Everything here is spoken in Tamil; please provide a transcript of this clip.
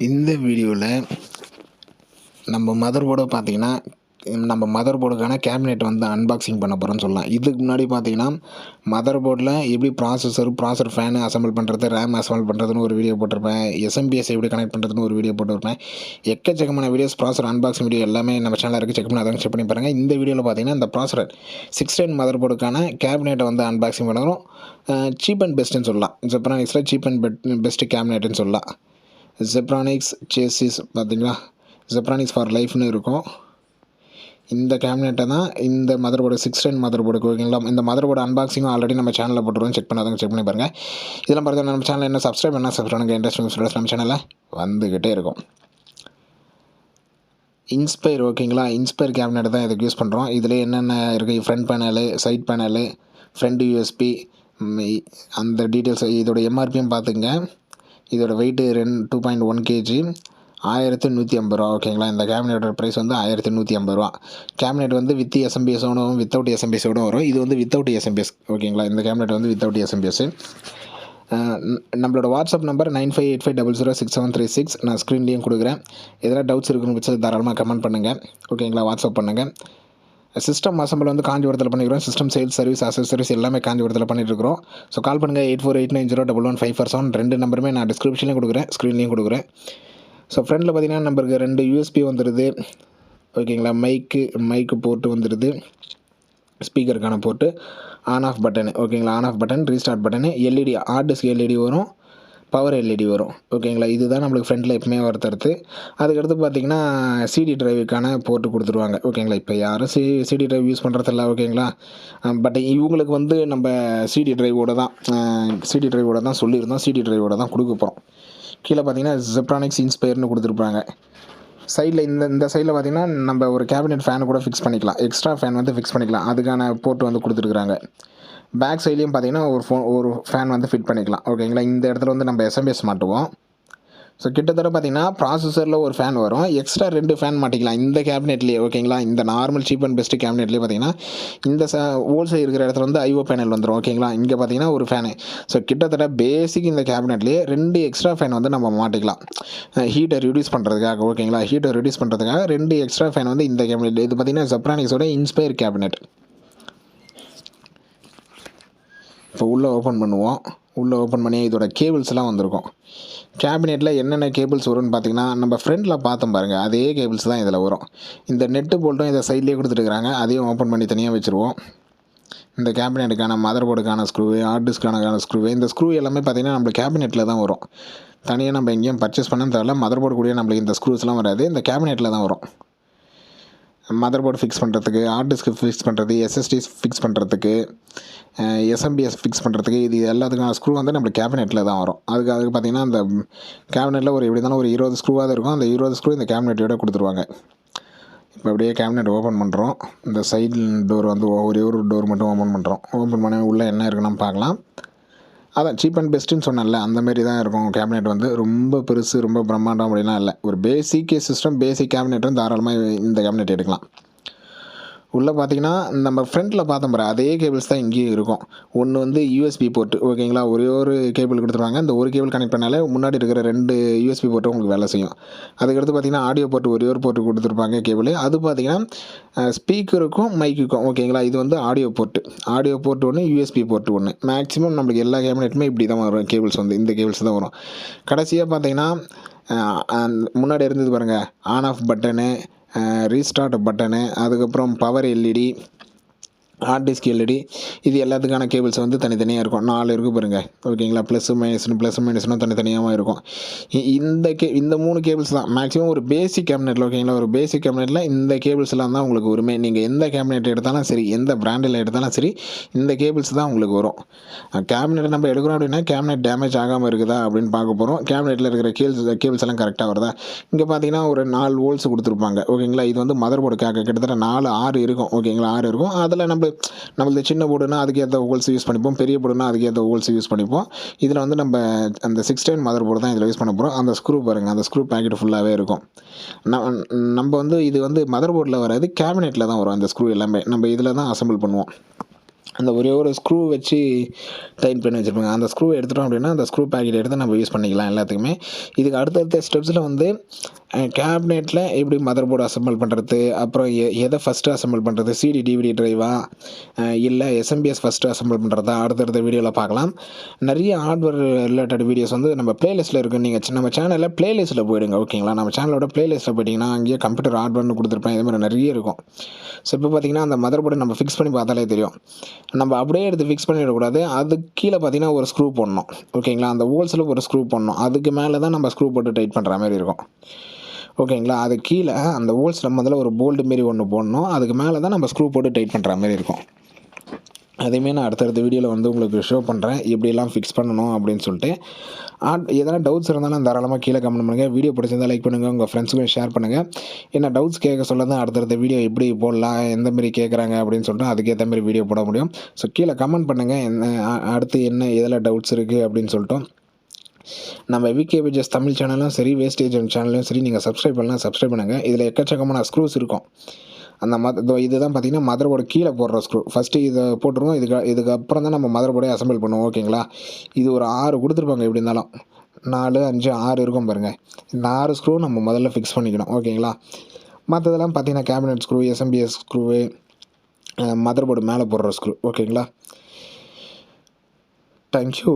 இந்த வீடியோவில் நம்ம மதர் போர்டை பார்த்தீங்கன்னா நம்ம மதர் போர்டுக்கான கேபினெட் வந்து அன்பாக்சிங் பண்ண போகிறோன்னு சொல்லலாம். இதுக்கு முன்னாடி பார்த்தீங்கன்னா மதர் போர்டில் எப்படி ப்ராசர் ஃபேனு அசம்பிள் பண்ணுறது, ரேம் அசம்பிள் பண்ணுறதுன்னு ஒரு வீடியோ போட்டிருப்பேன். எஸ்எம்பிஎஸ் எப்படி கனெக்ட் பண்ணுறதுன்னு ஒரு வீடியோ போட்டிருப்பேன். எக்கச்சக்கமான வீடியோஸ் ப்ராசர் அன்பாக்சிங் வீடியோ எல்லாமே நம்ம சேனலில் இருக்குது. செக் பண்ணி அதான் செக் பண்ணி பாருங்கள். இந்த வீடியோவில் பார்த்தீங்கன்னா இந்த ப்ராசர் 610 மதர் போர்டுக்கான கேபினெட்டை வந்து அன்பாக்சிங் பண்ணுறோம். சீப் அண்ட் பெஸ்ட்டுன்னு சொல்லலாம். ஜெப்ரானிக்ஸில் சீப் அண்ட் பெஸ்ட் கேபினெட்டுன்னு சொல்லலாம். ஜெப்ரானிக்ஸ் சேசிஸ் பார்த்தீங்களா, ஜெப்ரானிக்ஸ் ஃபார் லைஃப்னு இருக்கும். இந்த கேபினெட்டை தான் இந்த மதர் போர்டு 610 மதர் போர்டுக்கு ஓகேங்களா. இந்த மதர் போர்டு அன்பாக்சிங்கும் ஆல்ரெடி நம்ம சேனலில் போட்டுருவோம். செக் பண்ணி பாருங்கள். இதெல்லாம் பார்த்து நம்ம சேனல் என்ன சப்ஸ்கிரைப் பண்ணுங்கள். இன்ட்ரெஸ்டிங் வீடியோஸ் நம்ம சேனலில் வந்துக்கிட்டே இருக்கும். இன்ஸ்பயர் ஓகேங்களா, இன்ஸ்பயர் கேபினெட் தான் இதுக்கு யூஸ் பண்ணுறோம். இதில் என்னென்ன இருக்குது, front panel, side panel, front USB, அந்த டீட்டெயில்ஸ். இதோட எம்ஆர்பியும் பார்த்துங்க. இதோட வெயிட்டு 2.1 kg, 1150 ரூபா ஓகேங்களா. இந்த கேபினெட்டோட ப்ரைஸ் வந்து 1150 ரூபா. கேபினெட் வந்து வித் எஸ்எம்பிஎஸோடு வரும், வித்தவுட் எஸ்எம்பிஎஸோடு வரும். இது வந்து வித்தவுட் எஸ்எம்பிஎஸ் ஓகேங்களா. இந்த கேபினெட் வந்து வித்தவுட் எஸ்எம்பிஎஸ். நம்மளோட வாட்ஸ்அப் நம்பர் 9585006736 நான் ஸ்க்ரீன்லேயும் கொடுக்குறேன். எதனா டவுட்ஸ் இருக்குன்னு வச்சு தாராளமாக கமெண்ட் பண்ணுங்கள் ஓகேங்களா. வாட்ஸ்அப் பண்ணுங்கள். சிஸ்டம் அசம்பிள் வந்து காஞ்சிபுரத்தில் பண்ணிக்கிறோம். சிஸ்டம் சேல்ஸ் சர்வீஸ் அசசரிஸ் எல்லாமே காஞ்சிபுரத்தில் பண்ணிட்டுருக்கிறோம். ஸோ கால் பண்ணுங்கள் 8489011547. ரெண்டு நம்பருமே நான் டிஸ்கிரிப்ஷன்லேயும் கொடுக்குறேன், ஸ்க்ரீன்லேயும் கொடுக்குறேன். ஸோ ஃப்ரண்டில் பார்த்தீங்கன்னா நம்பருக்கு 2 யூஎஸ்பி வந்துடுது ஓகேங்களா. மைக்கு போர்ட்டு வந்துடுது, ஸ்பீக்கருக்கான போர்ட்டு, ஆன் ஆஃப் பட்டனு ஓகேங்களா. On off button, restart button, LED hard disk LED வரும், பவர் எல்இடி வரும் ஓகேங்களா. இதுதான் நம்மளுக்கு ஃப்ரண்ட்டில் எப்பவுமே வரத்தடுத்து. அதுக்கடுத்து பார்த்தீங்கன்னா சிடி டிரைவுக்கான போர்ட்டு கொடுத்துருவாங்க ஓகேங்களா. இப்போ யாரும் சிடி டிரைவ் யூஸ் பண்ணுறதில்ல ஓகேங்களா. பட் இவங்களுக்கு வந்து நம்ம சிடி டிரைவோட தான் சொல்லியிருந்தோம். சிடி டிரைவோட தான் கொடுக்க போகிறோம். கீழே பார்த்தீங்கன்னா ஜெப்ரானிக்ஸ் இன்ஸ்பயர்னு கொடுத்துருப்பாங்க. சைடில் இந்த சைடில் பார்த்தீங்கன்னா நம்ம ஒரு கேபினெட் ஃபேனு கூட ஃபிக்ஸ் பண்ணிக்கலாம். எக்ஸ்ட்ரா ஃபேன் வந்து ஃபிக்ஸ் பண்ணிக்கலாம். அதுக்கான போர்ட் வந்து கொடுத்துருக்குறாங்க. பேக் சைட்லேயும் பார்த்தீங்கன்னா ஒரு ஃபேன் வந்து ஃபிட் பண்ணிக்கலாம் ஓகேங்களா. இந்த இடத்துல வந்து நம்ம எஸ்எம்பிஎஸ் மாட்டுவோம். ஸோ கிட்டத்தட்ட பார்த்தீங்கன்னா ப்ராசஸரில் ஒரு ஃபேன் வரும், எக்ஸ்ட்ரா 2 ஃபேன் மாட்டிக்கலாம் இந்த கேபினெட்லேயே ஓகேங்களா. இந்த நார்மல் சீப் அண்ட் பெஸ்ட் கேபினெட்லேயே பார்த்தீங்கன்னா இந்த ஹோல்சேல் இருக்கிற இடத்துல வந்து ஐஓ பேனல் வந்துடும் ஓகேங்களா. இங்கே பார்த்தீங்கன்னா ஒரு ஃபேனு. ஸோ கிட்டத்தட்ட பேசிக் இந்த கேபினெட்லேயே 2 எக்ஸ்ட்ரா ஃபேன் வந்து நம்ம மாட்டிக்கலாம். ஹீட்டை ரிடியூஸ் பண்ணுறதுக்காக ஓகேங்களா. ஹீட்டை ரிடியூஸ் பண்ணுறதுக்காக 2 எக்ஸ்ட்ரா ஃபேன் வந்து இந்த கேபினெட். இது பார்த்தீங்கன்னா ஜெப்ரானிக்ஸோட இன்ஸ்பயர் கேபினெட். இப்போ உள்ளே ஓப்பன் பண்ணுவோம். உள்ளே ஓப்பன் பண்ணி இதோட கேபிள்ஸ்லாம் வந்திருக்கும். கேபினெட்டில் என்னென்ன கேபிள்ஸ் வரும்னு பார்த்தீங்கன்னா நம்ம ஃப்ரண்டில் பார்த்தோம் பாருங்கள், அதே கேபிள்ஸ் தான் இதில் வரும். இந்த நெட்டு போல்ட்டும் இதை சைட்லேயே கொடுத்துருக்குறாங்க. அதையும் ஓப்பன் பண்ணி தனியாக வச்சுருவோம். இந்த கேபினெட்டுக்கான மதர் போர்டுக்கான ஸ்க்ரூவு, ஹார்ட் டிஸ்க்கான ஸ்க்ரூவு, இந்த ஸ்க்ரூ எல்லாமே பார்த்தீங்கன்னா நம்மளுக்கு கேபினெட்டில் தான் வரும். தனியாக நம்ம எங்கேயும் பர்ச்சேஸ் பண்ண தேவையில்ல. மதர் போர்டு கூட நம்மளுக்கு இந்த ஸ்க்ரூஸ்லாம் வராது, இந்த கேபினெட்டில் தான் வரும். மதர் போர்டு ஃபிக்ஸ் பண்ணுறதுக்கு, ஹார்ட் டிஸ்க்கு ஃபிக்ஸ் பண்ணுறது, எஸ்எஸ்டி ஃபிக்ஸ் பண்ணுறதுக்கு, எஸ்எம்பிஎஸ் ஃபிக்ஸ் பண்ணுறதுக்கு, இது எல்லாத்துக்கான ஸ்க்ரூ வந்து நம்மளுக்கு கேபினெட்டில் தான் வரும். அதுக்கு பார்த்திங்கன்னா அந்த கேபினெட்டில் எப்படி இருந்தாலும் ஒரு 20 ஸ்க்ரூவாக இருக்கும். அந்த 20 ஸ்க்ரூ இந்த கேபினெட்டோட கொடுத்துருவாங்க. இப்போ அப்படியே கேபினெட் ஓப்பன் பண்ணுறோம். இந்த சைடு டோர் வந்து ஒரே ஒரு டோர் மட்டும் ஓப்பன் பண்ணுறோம். ஓப்பன் பண்ணி உள்ளே என்ன இருக்குன்னு பார்க்கலாம். அதான் சீப் அண்ட் பெஸ்ட்டுன்னு சொன்னேன்ல, அந்தமாரி தான் இருக்கும் கேபினெட். வந்து ரொம்ப பெருசு, ரொம்ப பிரம்மாண்டம் அப்படிலாம் இல்லை. ஒரு பேசிக் சிஸ்டம், பேசிக் கேபினெட்டும் தாராளமாக இந்த கேபினெட் எடுக்கலாம். உள்ளே பார்த்தீங்கன்னா நம்ம ஃப்ரண்ட்டில் பார்த்தோம் பாரு, அதே கேபிள்ஸ் தான் இங்கேயும் இருக்கும். ஒன்று வந்து யூஎஸ்பி போர்ட்டு ஓகேங்களா. ஒரே ஒரு கேபிள் கொடுத்துருவாங்க. இந்த ஒரு கேபிள் கனெக்ட் பண்ணாலே முன்னாடி இருக்கிற 2 யூஎஸ்பி போர்ட்டு உங்களுக்கு வேலை செய்யும். அதுக்கடுத்து பார்த்தீங்கன்னா ஆடியோ போர்ட்டு ஒரே ஒரு போர்ட்டு கொடுத்துருப்பாங்க கேபிள். அது பார்த்தீங்கன்னா ஸ்பீக்கருக்கும் மைக்குக்கும் ஓகேங்களா. இது வந்து ஆடியோ போர்ட்டு ஒன்று, யூஎஸ்பி போர்ட்டு ஒன்று. மேக்ஸிமம் நம்மளுக்கு எல்லா கேபினெட்டுமே இப்படி தான் வரும். கேபிள்ஸ் வந்து இந்த கேபிள்ஸ் தான் வரும். கடைசியாக பார்த்தீங்கன்னா முன்னாடி இருந்தது பாருங்கள், on off button, restart button, அதுக்கப்புறம் power LED, hard disk LED, இது எல்லாத்துக்கான கேபிள்ஸ் வந்து தனித்தனியாக இருக்கும். 4 இருக்குது பாருங்கள் ஓகேங்களா. ப்ளஸ் மைனஸ்னும் தனித்தனியாக இருக்கும். இந்த 3 கேபிள்ஸ் தான் மேக்ஸிமம் ஒரு பேசிக் கேபினெட்டில் ஓகேங்களா. ஒரு பேசிக் கேபினெட்டில் இந்த கேபிள்ஸ்லாம் தான் உங்களுக்கு வருமே. நீங்கள் எந்த கேபினெட் எடுத்தாலும் சரி, எந்த பிராண்டில் எடுத்தாலும் சரி, இந்த கேபிள்ஸ் தான் உங்களுக்கு வரும். கேபினெட் நம்ம எடுக்கிறோம் அப்படின்னா கேபினெட் டேமேஜ் ஆகாமல் இருக்குதா அப்படின்னு பார்க்க போகிறோம். கேபினெட்டில் இருக்கிற கேபிள்ஸ் எல்லாம் கரெக்டாக வருதா. இங்கே பார்த்தீங்கன்னா ஒரு 4 வோல்ட்ஸ் கொடுத்துருப்பாங்க ஓகேங்களா. இது வந்து மதர் போர்டுக்காக கிட்டத்தட்ட 6 இருக்கும் ஓகேங்களா. 6 இருக்கும். அதில் நம்மளது சின்ன போர்டுனா அதுக்கேற்ற ஹோல்ஸ் யூஸ் பண்ணிப்போம், பெரிய போர்டுனா அதுக்கேற்ற ஹோல்ஸ் யூஸ் பண்ணிப்போம். இதில் வந்து நம்ம அந்த 610 மதர் போர்டு தான் இதில் யூஸ் பண்ண போகிறோம். அந்த ஸ்க்ரூ பாருங்கள், அந்த ஸ்க்ரூ பேக்கெட் ஃபுல்லாகவே இருக்கும். நம்ம வந்து இது வந்து மதர் போர்டில் வராது, கேபினெட்டில் தான் வரும். அந்த ஸ்க்ரூ எல்லாமே நம்ம இதில் தான் அசம்பிள் பண்ணுவோம். அந்த ஒரே ஒரு ஸ்க்ரூ வச்சு டைட் பண்ணி வச்சுருப்பாங்க. அந்த ஸ்க்ரூவை எடுத்துட்டோம் அப்படின்னா அந்த ஸ்க்ரூ பேக்கெட் எடுத்து நம்ம யூஸ் பண்ணிக்கலாம் எல்லாத்துக்குமே. இதுக்கு அடுத்தடுத்த ஸ்டெப்ஸில் வந்து கேபினெட்டில் எப்படி மதர் போர்டு அசெம்பிள் பண்ணுறது, அப்புறம் எதை ஃபஸ்ட்டு அசெம்பிள் பண்ணுறது, சிடி டிவிடி ட்ரைவா இல்லை எஸ்எம்பிஎஸ் ஃபஸ்ட்டு அசெம்பிள் பண்ணுறதா அடுத்தடுத்த வீடியோவில் பார்க்கலாம். நிறைய ஹார்ட்வேர் ரிலேட்டட் வீடியோஸ் வந்து நம்ம பிளேலிஸ்ட்டில் இருக்குது. நீங்கள் நம்ம சேனலில் பிளேலிஸ்ட்டில் போயிடுங்க. ஓகேங்களா, நம்ம சேனலோட பிளேலிஸ்ட்டில் போயிட்டிங்கன்னா அங்கேயே கம்ப்யூட்டர் ஹார்ட்வேர்னு கொடுத்துருப்பேன். இது மாதிரி நிறைய இருக்கும். ஸோ இப்போ பார்த்தீங்கன்னா அந்த மதர் போர்டு நம்ம ஃபிக்ஸ் பண்ணி பார்த்தாலே தெரியும். நம்ம அப்படியே எடுத்து ஃபிக்ஸ் பண்ணிடக்கூடாது. அதுக்கு கீழே பார்த்தீங்கன்னா ஒரு ஸ்க்ரூ போடணும். ஓகேங்களா, அந்த ஹோல்ஸில் ஒரு ஸ்க்ரூ போடணும். அதுக்கு மேலே தான் நம்ம ஸ்க்ரூ போட்டு டைட் பண்ணுற மாதிரி இருக்கும். ஓகேங்களா, அது கீழே அந்த ஹோல்ஸில் முதல்ல ஒரு போல்டு மாரி ஒன்று போடணும். அதுக்கு மேலே தான் நம்ம ஸ்க்ரூ போட்டு டைட் பண்ணுற மாதிரி இருக்கும். அதையுமே நான் அடுத்தடுத்த வீடியோவில் வந்து உங்களுக்கு ஷோ பண்ணுறேன், எப்படியெல்லாம் ஃபிக்ஸ் பண்ணணும் அப்படின்னு சொல்லிட்டு. எதனா டவுட்ஸ் இருந்தாலும் தாராளமாக கீழே கமெண்ட் பண்ணுங்கள். வீடியோ பிடிச்சிருந்தால் லைக் பண்ணுங்கள், உங்கள் ஃப்ரெண்ட்ஸுக்கும் ஷேர் பண்ணுங்கள். என்ன டவுட்ஸ் கேட்க சொல்ல தான் அடுத்தடுத்த வீடியோ எப்படி போடலாம், எந்த மாரி கேட்குறாங்க அப்படின்னு சொல்லிட்டு அதுக்கேற்ற மாதிரி வீடியோ போட முடியும். ஸோ கீழே கமெண்ட் பண்ணுங்கள், அடுத்து என்ன எதில் டவுட்ஸ் இருக்குது அப்படின்னு சொல்லிட்டு. நம்ம விகேபிஜஸ் தமிழ் சேனலும் சரி, வேஸ்டேஜ் சேனலும் சரி, நீங்கள் சப்ஸ்கிரைப் பண்ணலாம், சப்ஸ்கிரைப் பண்ணுங்கள். இதில் எக்கச்சக்கமான ஸ்க்ரூஸ் இருக்கும். அந்த இதுதான் பார்த்தீங்கன்னா மதர் போர்டு கீழே போடுற ஸ்க்ரூ. ஃபஸ்ட்டு இதை போட்டுருவோம். இதுக்கப்புறம் தான் நம்ம மதர் போர்டே அசெம்பிள் பண்ணுவோம். ஓகேங்களா, இது ஒரு 6 கொடுத்துருப்பாங்க. எப்படி இருந்தாலும் 4, 5, 6 இருக்கும் பாருங்கள். இந்த 6 ஸ்க்ரூ நம்ம முதல்ல ஃபிக்ஸ் பண்ணிக்கணும். ஓகேங்களா, மற்றதெல்லாம் பார்த்தீங்கன்னா cabinet screw, SMPS screw, mother board மேலே போடுற ஸ்க்ரூ. ஓகேங்களா, தேங்க்யூ.